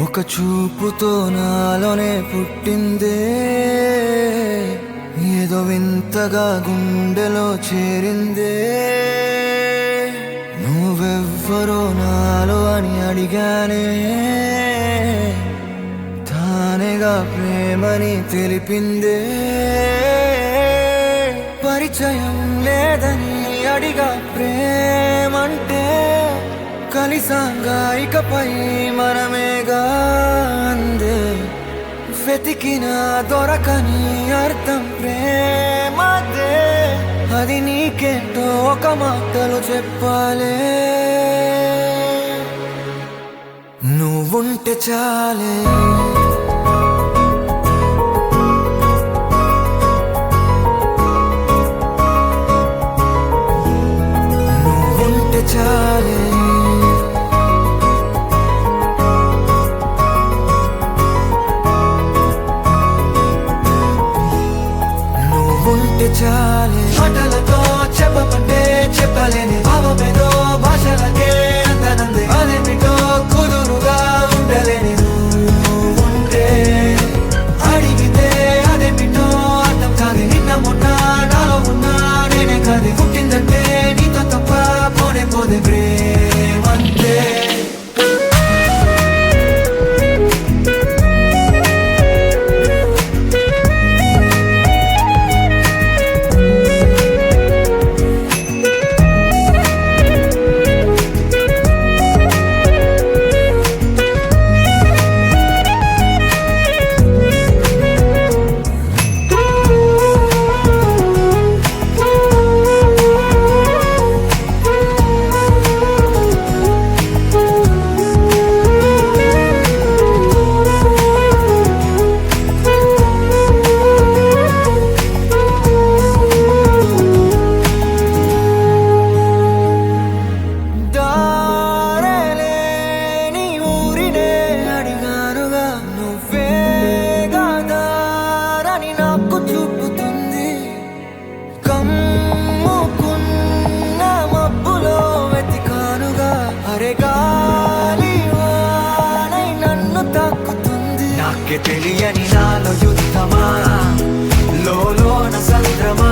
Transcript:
ఒక చూపుతో నాలోనే పుట్టిందే, ఏదో వింతగా గుండెలో చేరిందే. నువ్వెవ్వరో నాలో అని అడిగానే, తానేగా ప్రేమని తెలిపిందే. పరిచయం లేదని అడిగా ప్రేమంటే, కలిసాంగా ఇకపై మనమేగా అందే. వెతికినా దొరకని అర్థం ప్రేమదే, అది నీకేంటో ఒక మాటలో చెప్పాలే. నువ్వుంటే చాలే, నువ్వుంటే చాలే. చాలే మాటలతో చెప్పమంటే చెప్పలేని భావమేదో భాషలకే అందనంది. అదేమిటో కుదురుగా ఉండలేని నువ్వుంటే, అడిగితే అదేమిటో అర్థం కాదు. నిన్న మొన్న నాలో ఉన్నా నేనే కాదు. పుట్టిందంటే నీతో తప్ప పోనే పోదే ప్రేమంతే. నాకే తెలియని నాలో యుద్ధమా, లోన సంద్రమా.